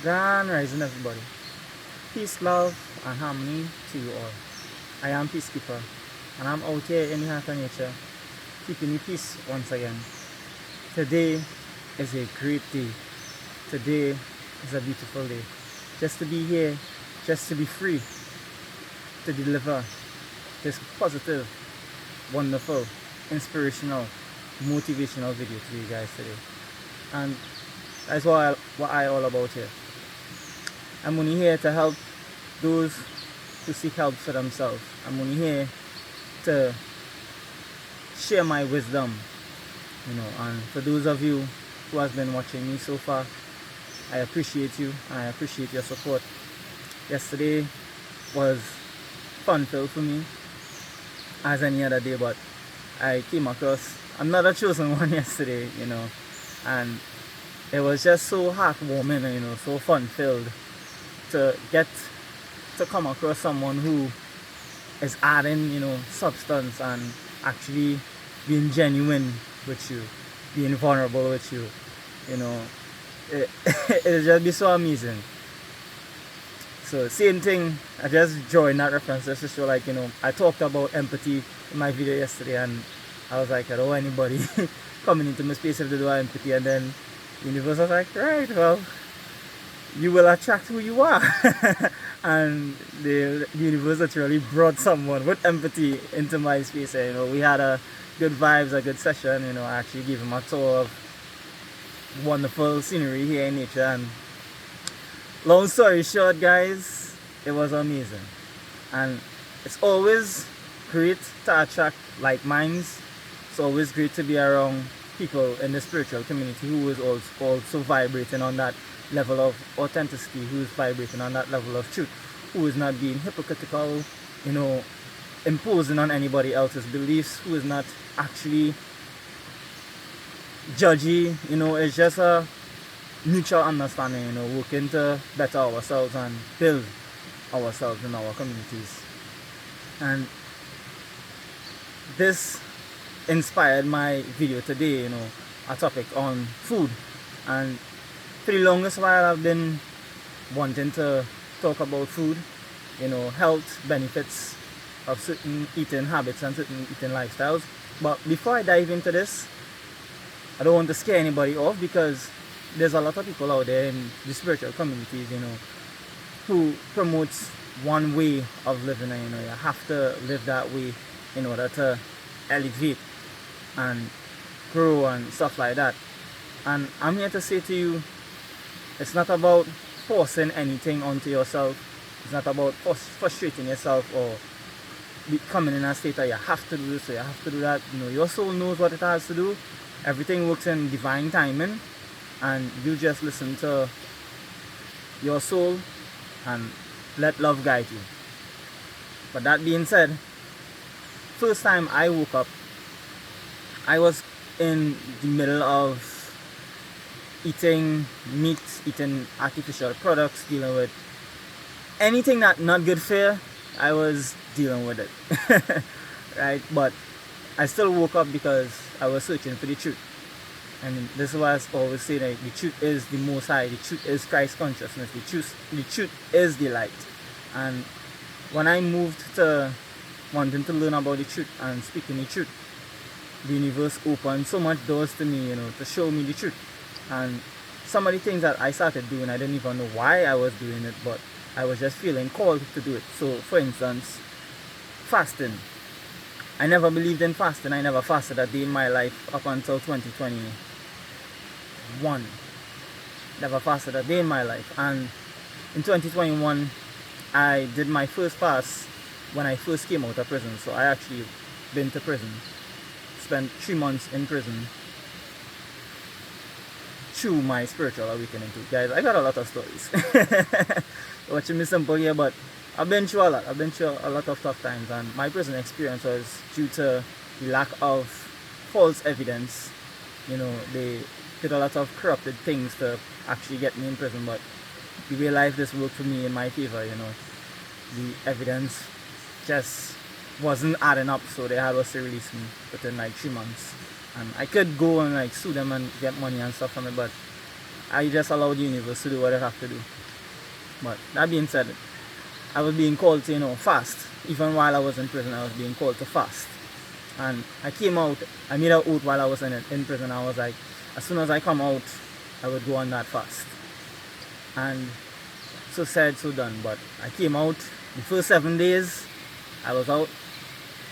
Grand rising, everybody. Peace, love, and harmony to you all. I am Peacekeeper, and I'm out here in the heart of nature, keeping the peace once again. Today is a great day. Today is a beautiful day. Just to be here, just to be free, to deliver this positive, wonderful, inspirational, motivational video to you guys today. And that's what I all about here. I'm only here to help those who seek help for themselves. I'm only here to share my wisdom, and for those of you who has been watching me so far, I appreciate you and I appreciate your support. Yesterday was fun-filled for me as any other day, but I came across another chosen one yesterday, and it was just so heartwarming, so fun-filled to get to come across someone who is adding, substance and actually being genuine with you, being vulnerable with you, it'll just be so amazing. So same thing, I just joined that reference just to show I talked about empathy in my video yesterday, and I was like, I don't want anybody coming into my space if they don't have empathy, and then the universe was like, right, well, you will attract who you are. And the universe literally brought someone with empathy into my space. We had a good vibes, a good session. I actually gave him a tour of wonderful scenery here in nature, and long story short, guys, it was amazing. And it's always great to attract like minds. It's always great to be around people in the spiritual community who is also vibrating on that level of authenticity, who is vibrating on that level of truth, who is not being hypocritical, imposing on anybody else's beliefs, who is not actually judgy. It's just a mutual understanding, working to better ourselves and build ourselves in our communities. And this inspired my video today, a topic on food. And for the longest while I've been wanting to talk about food, health benefits of certain eating habits and certain eating lifestyles. But before I dive into this, I don't want to scare anybody off, because there's a lot of people out there in the spiritual communities, who promotes one way of living, and you have to live that way in order to elevate and grow and stuff like that. And I'm here to say to you, it's not about forcing anything onto yourself. It's not about frustrating yourself or becoming in a state that you have to do this or you have to do that. Your soul knows what it has to do. Everything works in divine timing, and you just listen to your soul and let love guide you. But that being said, first time I woke up, I was in the middle of eating meat, eating artificial products, dealing with anything that not good for you. I was dealing with it. Right? But I still woke up because I was searching for the truth. And this is why I always say that the truth is the Most High, the truth is Christ consciousness, the truth is the light. And when I moved to wanting to learn about the truth and speaking the truth, the universe opened so much doors to me, to show me the truth. And some of the things that I started doing, I didn't even know why I was doing it, but I was just feeling called to do it. So for instance, fasting. I never believed in fasting. I never fasted a day in my life up until 2021. Never fasted a day in my life. And in 2021, I did my first fast when I first came out of prison. So I actually been to prison. Spent 3 months in prison through my spiritual awakening too. Guys, I got a lot of stories. Watching me simple here, but I've been through a lot. I've been through a lot of tough times, and my prison experience was due to the lack of false evidence. They did a lot of corrupted things to actually get me in prison, but the way life just worked for me in my favor. The evidence just wasn't adding up, so they had to release me within 3 months. And I could go and sue them and get money and stuff from it, but I just allowed the universe to do what it have to do. But that being said, I was being called to, fast. Even while I was in prison, I was being called to fast. And I came out, I made an oath while I was in prison. I was like, as soon as I come out, I would go on that fast. And so said, so done. But I came out, the first 7 days, I was out.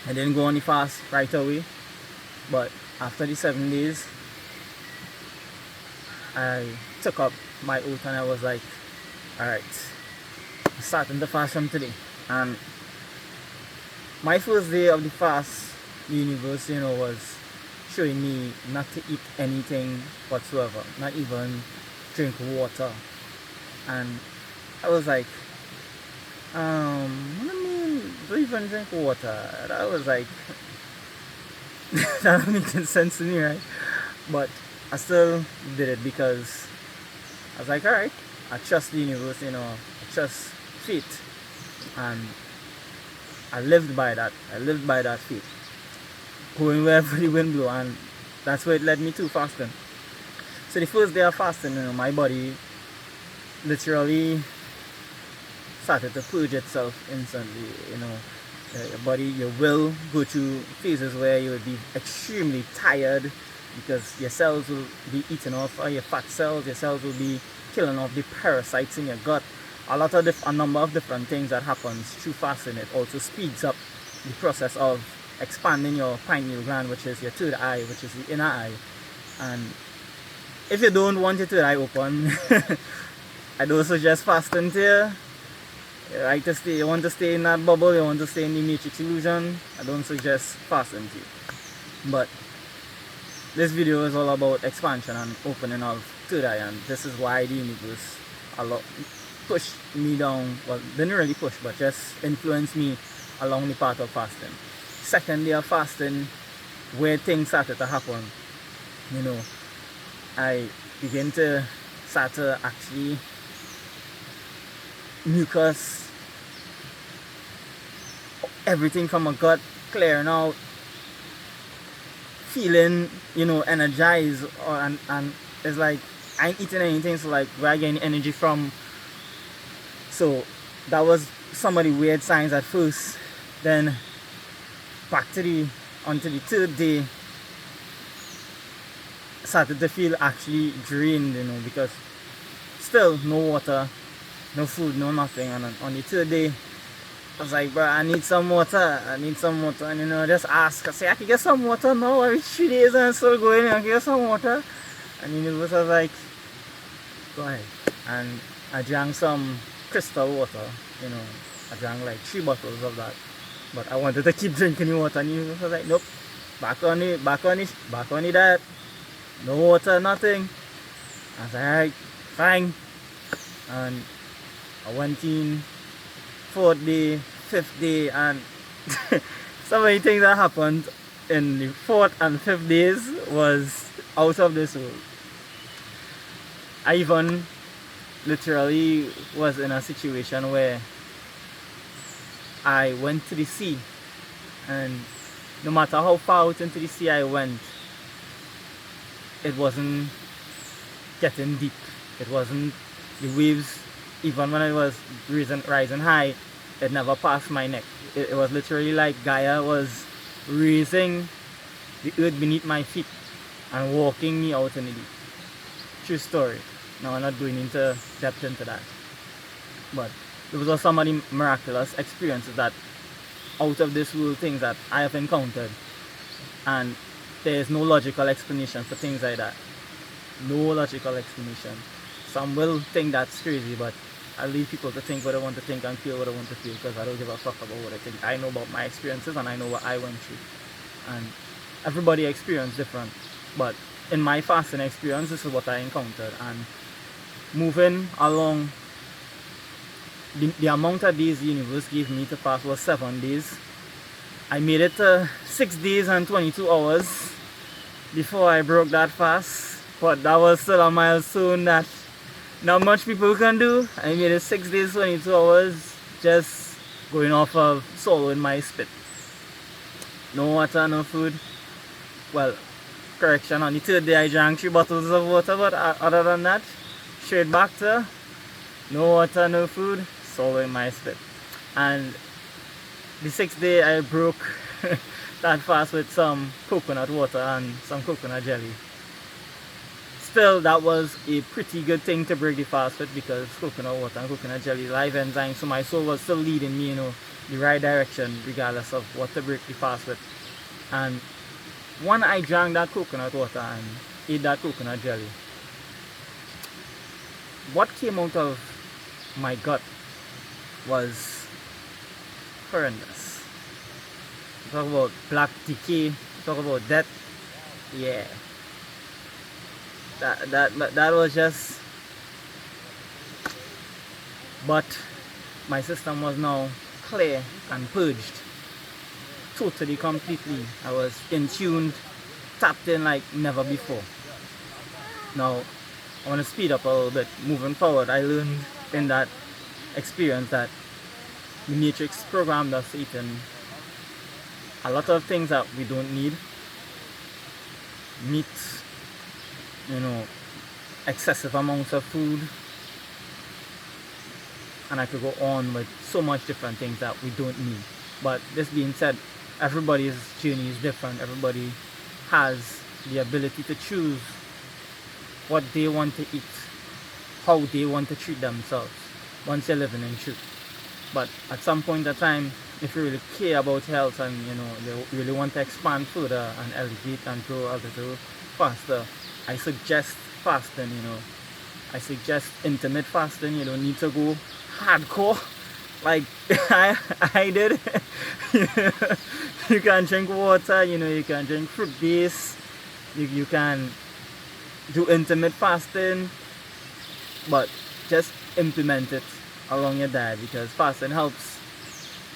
I didn't go on the fast right away. But after the 7 days, I took up my oath and I was like, alright, I'm starting the fast from today. And my first day of the fast, the universe, was showing me not to eat anything whatsoever, not even drink water. And I was like, what do you mean, don't even drink water? And I was like, that doesn't make sense to me, right? But I still did it because I was like, alright, I trust the universe, I trust fate. And I lived by that. I lived by that fate. Going wherever the wind blew, and that's where it led me to fasting. So the first day of fasting, my body literally started to purge itself instantly. Your body, your will go through phases where you would be extremely tired because your cells will be eaten off, or your fat cells, your cells will be killing off the parasites in your gut. A number of different things that happens through fasting. It also speeds up the process of expanding your pineal gland, which is your third eye, which is the inner eye. And if you don't want your third eye open, I don't suggest fasting to you. You want to stay in that bubble, you want to stay in the matrix illusion, I don't suggest fasting to you. But this video is all about expansion and opening of third eye, and this is why the universe pushed me down. Well, didn't really push, but just influenced me along the path of fasting. Second day of fasting, where things started to happen, I began to start to actually mucus, everything from my gut clearing out, feeling, energized, and it's like I ain't eating anything, so like where I getting energy from? So that was some of the weird signs at first. Then back onto the third day, started to feel actually drained, because still no water, no food, no nothing. And on the third day, I was like, bro, I need some water. And just ask. I say, I can get some water now. I reached 3 days and I'm still going. I can get some water. And the universe was like, go ahead. And I drank some crystal water. I drank like 3 bottles of that. But I wanted to keep drinking the water. And the universe was like, nope. Back on the diet. No water, nothing. I was like, alright, fine. And I went in 4th day, 5th day, and so many things that happened in the 4th and 5th days was out of this world. I even literally was in a situation where I went to the sea, and no matter how far out into the sea I went, it wasn't getting deep. It wasn't, the waves, even when it was rising high, it never passed my neck. It was literally like Gaia was raising the earth beneath my feet and walking me out in the deep. True story. Now I'm not going into depth into that. But those are some of the miraculous experiences that out of this world things that I have encountered. And there is no logical explanation for things like that. No logical explanation. Some will think that's crazy, but I leave people to think what I want to think and feel what I want to feel, because I don't give a fuck about what I think. I know about my experiences and I know what I went through. And everybody experienced different. But in my fasting experience, this is what I encountered. And moving along, the amount of days the universe gave me to fast was 7 days. I made it to 6 days and 22 hours before I broke that fast. But that was still a milestone that not much people can do. I made it 6 days, 22 hours, just going off of swallowing my spit. No water, no food. Well, correction, on the third day I drank 3 bottles of water, but other than that, straight back to no water, no food, swallowing my spit. And the 6th day I broke that fast with some coconut water and some coconut jelly. Still, that was a pretty good thing to break the fast with, because coconut water and coconut jelly live enzymes, so my soul was still leading me, the right direction regardless of what to break the fast with. And when I drank that coconut water and ate that coconut jelly, what came out of my gut was horrendous. Talk about black decay, talk about death. Yeah. That was just, but my system was now clear and purged totally, completely. I was in tune, tapped in like never before. Now I want to speed up a little bit. Moving forward, I learned in that experience that the Matrix programmed us eating a lot of things that we don't need. Meat, excessive amounts of food, and I could go on with so much different things that we don't need. But this being said, everybody's journey is different. Everybody has the ability to choose what they want to eat, how they want to treat themselves once they're living in truth. But at some point in time, if you really care about health and you really want to expand further and elevate and grow a little faster, I suggest fasting. I suggest intermittent fasting. You don't need to go hardcore like I did. You can drink water, you can drink fruit base, you can do intermittent fasting, but just implement it along your diet, because fasting helps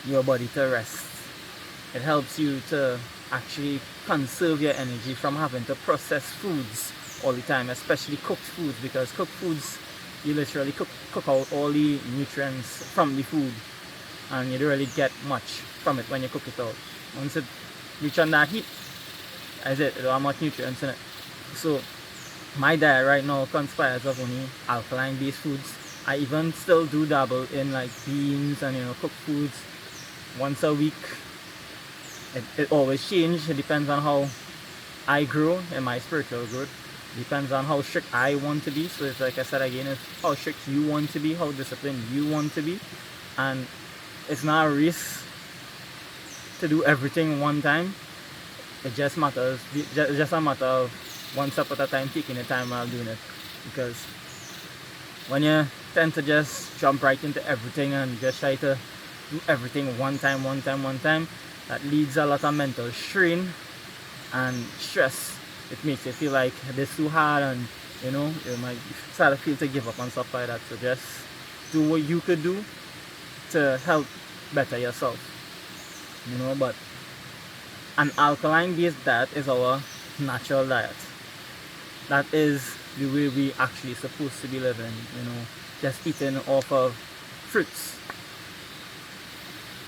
your body to rest. It helps you to actually conserve your energy from having to process foods all the time, especially cooked foods, because cooked foods, you literally cook out all the nutrients from the food, and you don't really get much from it when you cook it out. Once it reaches on that heat, as it don't have much nutrients in it. So my diet right now conspires of only alkaline based foods. I even still do dabble in like beans and cooked foods once a week. It always changes. It depends on how I grow in my spiritual growth. Depends on how strict I want to be. So it's like I said again, it's how strict you want to be, how disciplined you want to be. And it's not a race to do everything one time. It just matters. It's just a matter of one step at a time, taking the time while doing it. Because when you tend to just jump right into everything and just try to do everything one time, that leads a lot of mental strain and stress. It makes you feel like this too hard, and you might start to feel to give up and stuff like that. So just do what you could do to help better yourself. But an alkaline based diet is our natural diet. That is the way we actually supposed to be living, just eating off of fruits.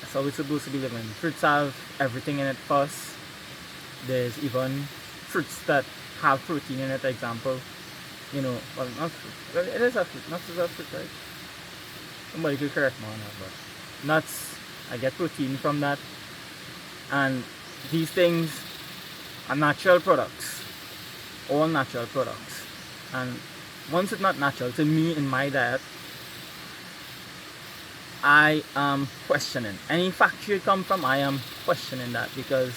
That's how we're supposed to be living. Fruits have everything in it first. There's even fruits that have protein in it, example, well, not fruit. Well, it is a fruit, nuts is a fruit, right? Somebody could correct me on that, but nuts, I get protein from that, and these things are natural products, all natural products. And once it's not natural to me in my diet, I am questioning. Any factory it come from, I am questioning that, because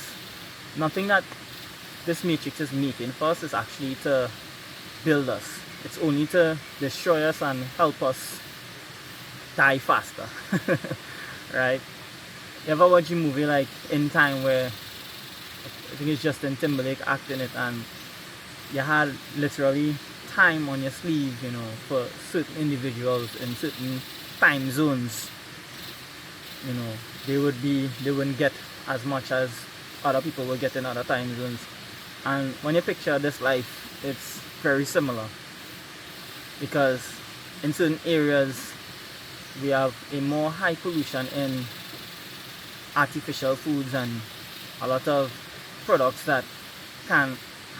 nothing that this matrix is making for us is actually to build us. It's only to destroy us and help us die faster. Right? You ever watch a movie like In Time, where I think it's Justin Timberlake acting it, and you had literally time on your sleeve, for certain individuals in certain time zones. They wouldn't get as much as other people will get in other time zones. And when you picture this life, it's very similar, because in certain areas we have a more high pollution in artificial foods and a lot of products that can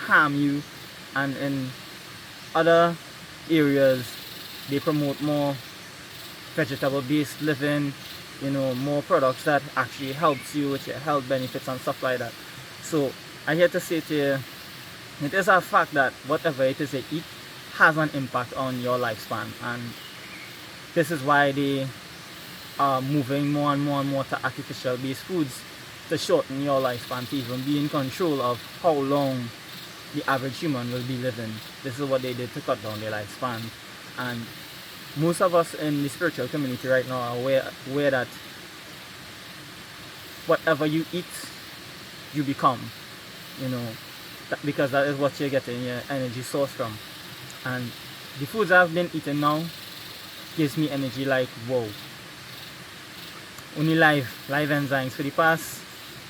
harm you, and in other areas they promote more vegetable-based living, more products that actually helps you with your health benefits and stuff like that. So I'm here to say to you, it is a fact that whatever it is you eat has an impact on your lifespan, and this is why they are moving more and more and more to artificial based foods to shorten your lifespan, to even be in control of how long the average human will be living. This is what they did to cut down their lifespan. And most of us in the spiritual community right now are aware that whatever you eat, you become, because that is what you're getting your energy source from. And the foods I've been eating now gives me energy like wow. Only live enzymes for the past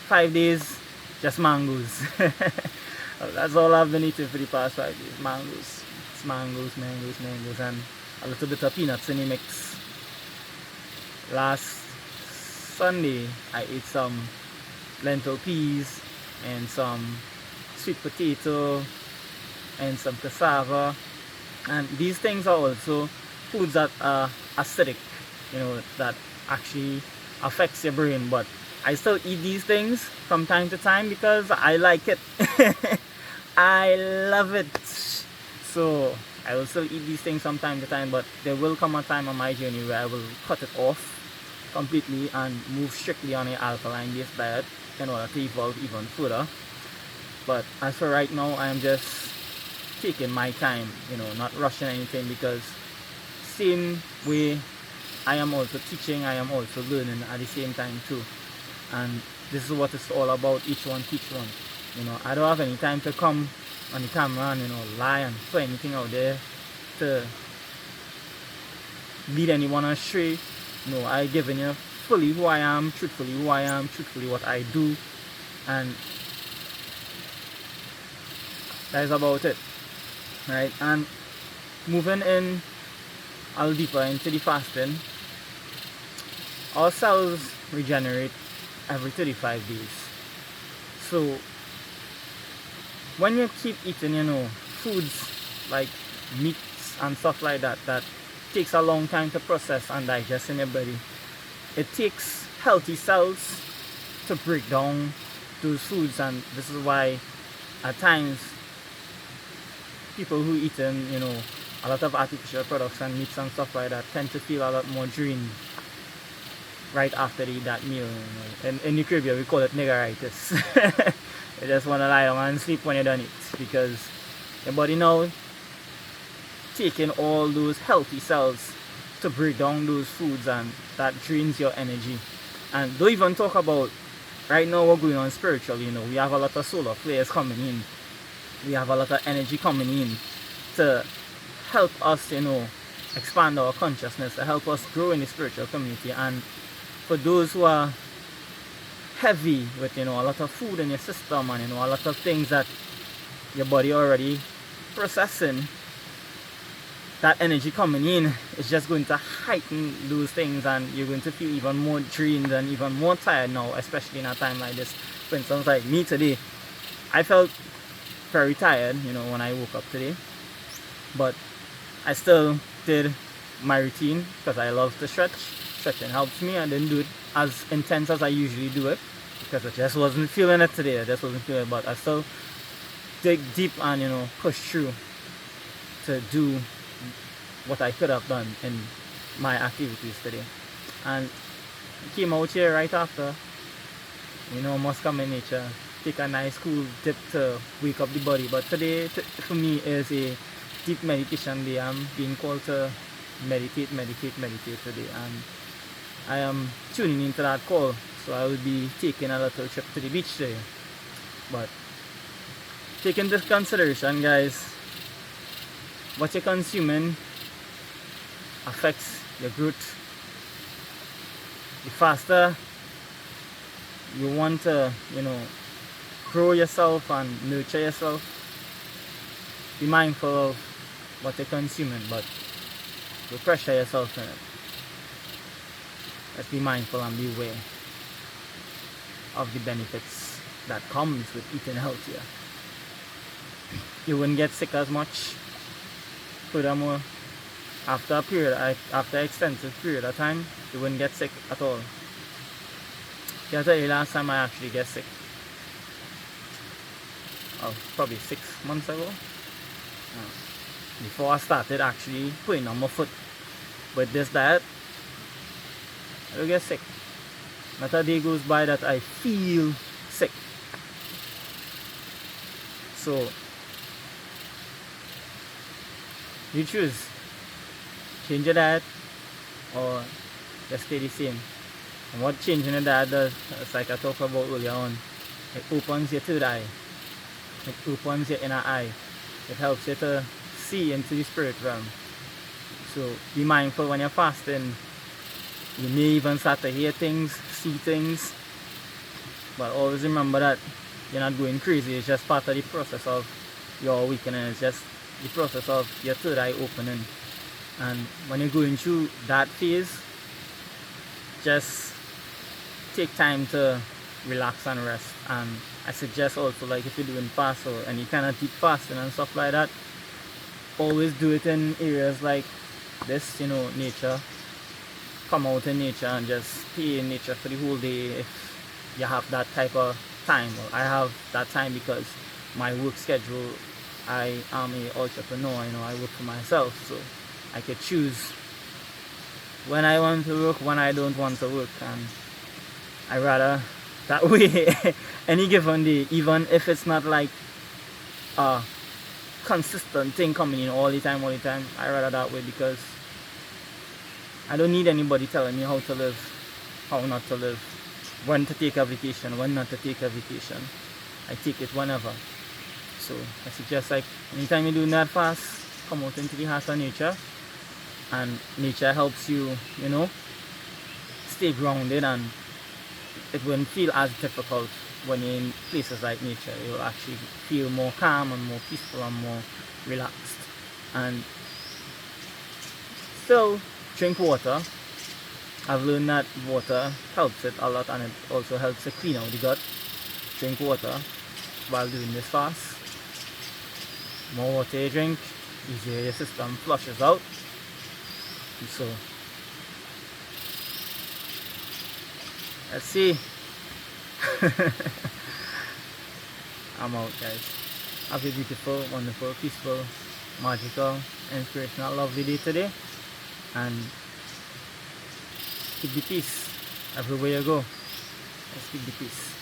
5 days, just mangoes. That's all I've been eating for the past 5 days, mangoes. It's mangoes, and a little bit of peanuts in the mix. Last Sunday, I ate some lentil peas and some sweet potato and some cassava. And these things are also foods that are acidic, that actually affects your brain. But I still eat these things from time to time because I like it. I love it. So I will still eat these things from time to time, but there will come a time on my journey where I will cut it off completely and move strictly on an alkaline based diet in order to evolve even further. But as for right now, I am just taking my time, not rushing anything, because same way I am also teaching, I am also learning at the same time too. And this is what it's all about, each one teach one. I don't have any time to come on the camera and lie and put anything out there to lead anyone astray. No, I giving you fully who I am, truthfully who I am, truthfully what I do, and that is about it, right? And moving in a little deeper into the fasting, our cells regenerate every 35 days. So when you keep eating, foods like meats and stuff like that, that takes a long time to process and digest in your body, it takes healthy cells to break down those foods. And this is why at times people who eat a lot of artificial products and meats and stuff like that tend to feel a lot more drained right after they eat that meal. In the Caribbean we call it niggeritis. You just want to lie down and sleep when you're done it, because your body now taking all those healthy cells to break down those foods, and that drains your energy. And don't even talk about right now what's going on spiritually. We have a lot of solar flares coming in, we have a lot of energy coming in to help us expand our consciousness, to help us grow in the spiritual community. And for those who are heavy with a lot of food in your system and a lot of things that your body already processing, that energy coming in is just going to heighten those things, and you're going to feel even more drained and even more tired now, especially in a time like this. For instance, like me today, I felt very tired when I woke up today, but I still did my routine because I love to stretch. Stretching helps me. I didn't do it as intense as I usually do it because I just wasn't feeling it today. But I still dig deep and push through to do what I could have done in my activities today. And came out here right after, must come in nature, take a nice cool dip to wake up the body. But today for me is a deep meditation day. I'm being called to meditate today, and I am tuning into that call. So I will be taking a little trip to the beach today. But take into consideration, guys, what you're consuming affects your growth. The faster you want to grow yourself and nurture yourself, be mindful of what you're consuming, but don't pressure yourself in it. Let's be mindful and be aware of the benefits that comes with eating healthier. You wouldn't get sick as much. Furthermore, after a period, after an extensive period of time, you wouldn't get sick at all. Can I tell you last time I actually get sick? Oh, probably 6 months ago. Before I started actually putting on my foot with this diet, I don't get sick. Not a day goes by that I feel sick. So you choose change your diet or just stay the same. And what changing the diet does, it's like I talked about earlier on, it opens your third eye. It opens your inner eye. It helps you to see into the spirit realm. So be mindful when you're fasting. You may even start to hear things, see things, but always remember that you're not going crazy. It's just part of the process of your awakening. It's just the process of your third eye opening. And when you're going through that phase, just take time to relax and rest. And I suggest also, like if you're doing fast or any kind of deep fasting and stuff like that, always do it in areas like this, you know, nature. Come out in nature and just stay in nature for the whole day if you have that type of time. Well, I have that time because my work schedule, I am an entrepreneur, you know, I work for myself, so I could choose when I want to work, when I don't want to work, and I rather that way any given day, even if it's not like a consistent thing coming in all the time, I rather that way because I don't need anybody telling me how to live, how not to live, when to take a vacation, when not to take a vacation. I take it whenever. So I suggest, like, anytime you're doing that fast, come out into the heart of nature, and nature helps you, you know, stay grounded, and it won't feel as difficult when you're in places like nature. You'll actually feel more calm and more peaceful and more relaxed. And still drink water. I've learned that water helps it a lot, and it also helps to clean out the gut. Drink water while doing this fast. More water you drink, easier your system flushes out. So let's see. I'm out, guys. Have a beautiful, wonderful, peaceful, magical, inspirational, lovely day today, and keep the peace everywhere you go. Let's keep the peace.